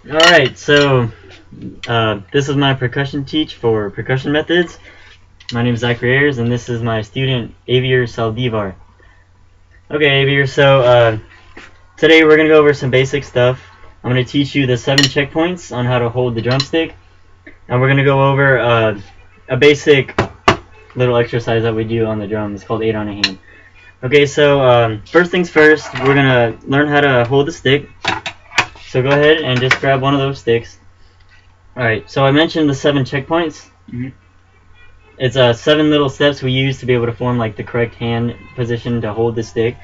Alright, so this is my percussion teach for percussion methods. My name is Zachary Ayers, and this is my student Avier Saldivar. Okay, Avier, so today we're going to go over some basic stuff. I'm going to teach you the 7 checkpoints on how to hold the drumstick, and we're going to go over a basic little exercise that we do on the drum. It's called 8 on a hand. Okay, so first things first, we're going to learn how to hold the stick. So go ahead and just grab one of those sticks. Alright, so I mentioned the 7 checkpoints. It's 7 little steps we use to be able to form like the correct hand position to hold the stick.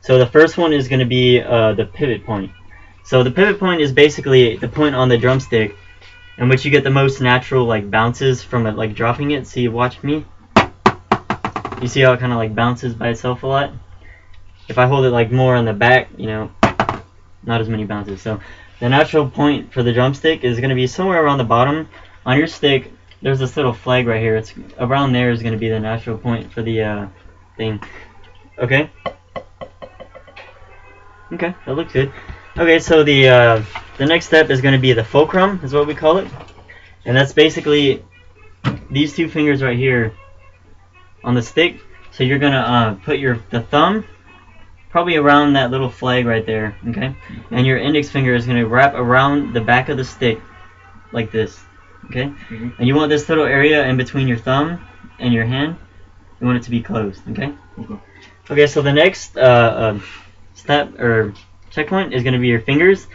So the first one is going to be the pivot point. So the pivot point is basically the point on the drumstick in which you get the most natural like bounces from it, like dropping it. See, watch me. You see how it kind of like bounces by itself a lot? If I hold it like more on the back, you know, not as many bounces. So the natural point for the drumstick is going to be somewhere around the bottom on your stick. There's this little flag right here. It's around there is going to be the natural point for the thing. Okay. Okay, that looks good. Okay, so the next step is going to be the fulcrum, is what we call it, and that's basically these 2 fingers right here on the stick. So you're going to put the thumb probably around that little flag right there, okay? And your index finger is going to wrap around the back of the stick like this, okay? And you want this little area in between your thumb and your hand, you want it to be closed, okay? Okay, so the next step or checkpoint is going to be your fingers,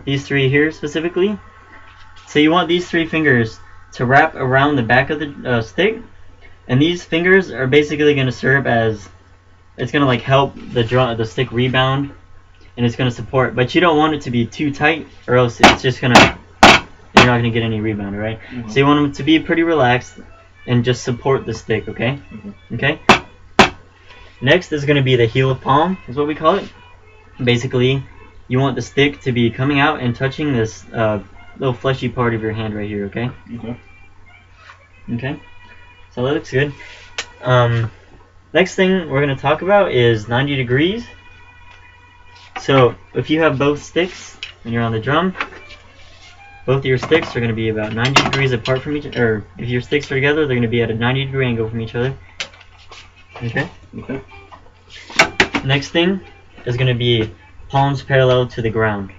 these 3 here specifically. So you want these 3 fingers to wrap around the back of the stick, and these fingers are basically going to serve as, it's going to like help the stick rebound, and it's going to support, but you don't want it to be too tight or else it's just going to, you're not going to get any rebound, right? So you want them to be pretty relaxed and just support the stick, okay? Okay? Next is going to be the heel of palm, is what we call it. Basically, you want the stick to be coming out and touching this little fleshy part of your hand right here, okay? Okay? So that looks good. Next thing we're going to talk about is 90 degrees. So if you have both sticks when you're on the drum, both of your sticks are going to be about 90 degrees apart from each other. Or if your sticks are together, they're going to be at a 90 degree angle from each other. Okay? Okay. Next thing is going to be palms parallel to the ground.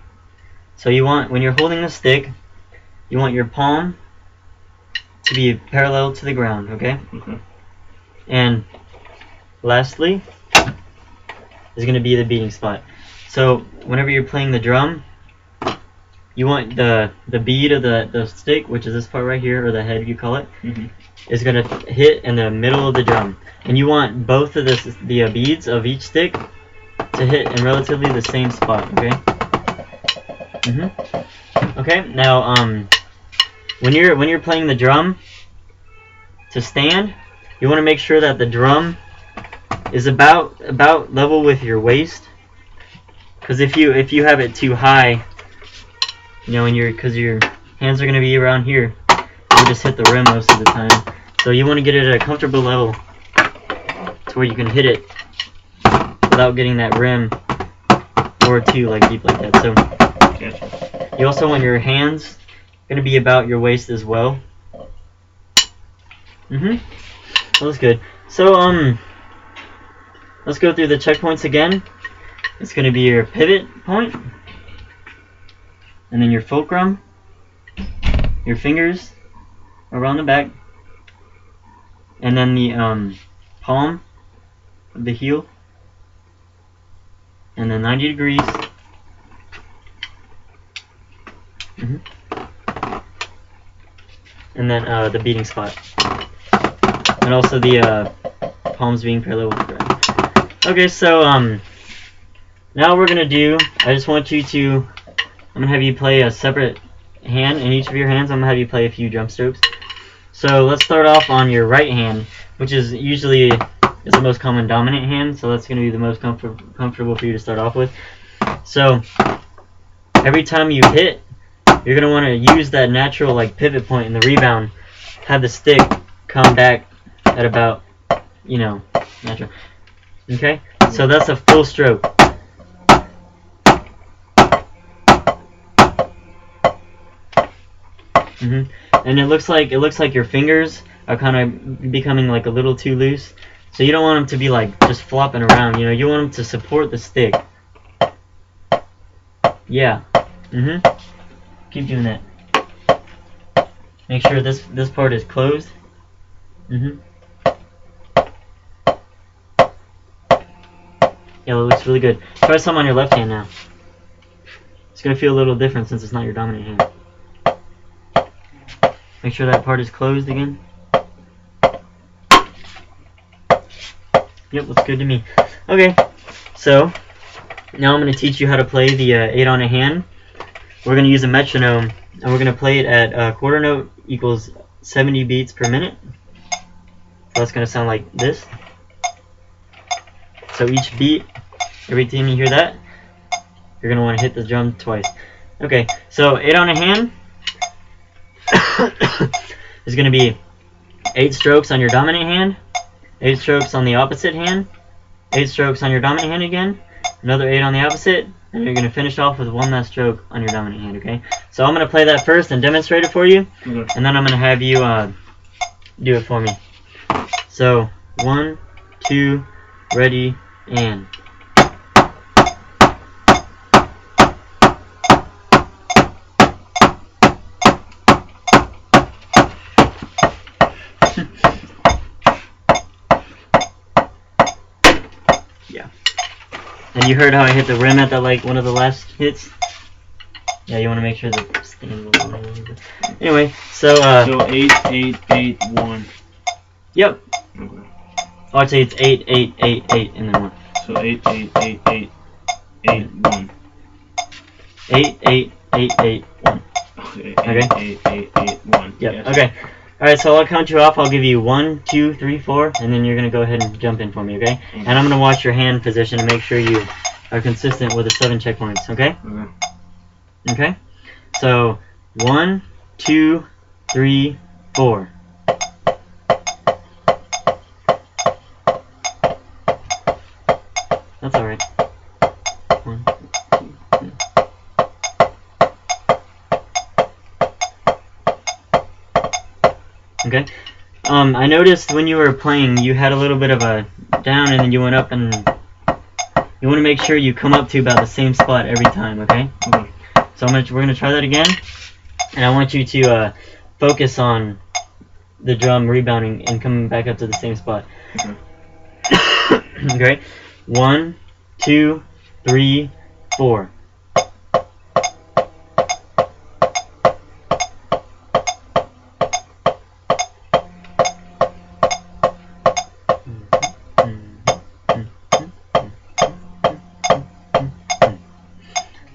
So you want, when you're holding the stick, you want your palm to be parallel to the ground, okay? And lastly is going to be the beating spot. So whenever you're playing the drum, you want the bead of the stick, which is this part right here, or the head you call it, is going to hit in the middle of the drum. And you want both of the beads of each stick to hit in relatively the same spot, okay? Okay, now when you're playing the drum, to stand, you want to make sure that the drum is about level with your waist, because if you have it too high, you know, because your hands are going to be around here, you'll just hit the rim most of the time. So you want to get it at a comfortable level to where you can hit it without getting that rim or too like deep like that. So you also want your hands going to be about your waist as well. That was good. So let's go through the checkpoints again. It's going to be your pivot point, and then your fulcrum, your fingers around the back, and then the palm of the heel, and then 90 degrees. And then the beating spot, and also the palms being parallel with the ground. Okay, so now we're gonna do, I just want you to, I'm gonna have you play a separate hand in each of your hands. I'm gonna have you play a few drum strokes. So let's start off on your right hand, which is usually the most common dominant hand, so that's gonna be the most comfortable for you to start off with. So every time you hit, you're gonna want to use that natural like pivot point in the rebound, have the stick come back at about, you know, natural. Okay, so that's a full stroke. And it looks like your fingers are kind of becoming like a little too loose. So you don't want them to be like just flopping around. You know, you want them to support the stick. Yeah. Keep doing that. Make sure this part is closed. Yeah, it looks really good. Try some on your left hand now. It's gonna feel a little different since it's not your dominant hand. Make sure that part is closed again. Yep, looks good to me. Okay, so now I'm gonna teach you how to play the 8 on a hand. We're gonna use a metronome, and we're gonna play it at quarter note equals 70 beats per minute. So that's gonna sound like this. So each beat, every time you hear that, you're going to want to hit the drum twice. Okay, so 8 on a hand is going to be 8 strokes on your dominant hand, 8 strokes on the opposite hand, 8 strokes on your dominant hand again, another 8 on the opposite, and you're going to finish off with 1 last stroke on your dominant hand, okay? So I'm going to play that first and demonstrate it for you, and then I'm going to have you do it for me. So, 1, 2, ready, and yeah. And you heard how I hit the rim at that, like, one of the last hits? Yeah, you want to make sure that it's staying low. Anyway, so 8, 8, 8, 1. Yep. Okay. Oh, I'd say it's 8, 8, 8, 8, and then 1. So 8, 8, 8, 8, 8, 1. 8, 8, 8, 8, 1. Okay. 8, Okay. 8, 8, 8, 1. Yep. Yes. Okay. Alright, so I'll count you off. I'll give you 1, 2, 3, 4, and then you're going to go ahead and jump in for me, okay? And I'm going to watch your hand position to make sure you are consistent with the 7 checkpoints, okay? Okay? So, 1, 2, 3, 4. That's alright. 1, 2, 3. Okay. I noticed when you were playing, you had a little bit of a down, and then you went up, and you want to make sure you come up to about the same spot every time. Okay. So we're gonna try that again, and I want you to focus on the drum rebounding and coming back up to the same spot. Okay. 1, 2, 3, 4.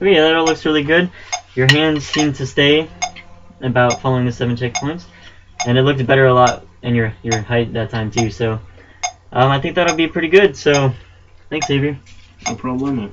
Okay, that all looks really good. Your hands seem to stay about following the 7 checkpoints, and it looked better a lot in your height that time too. So I think that'll be pretty good. So thanks, Xavier. No problem.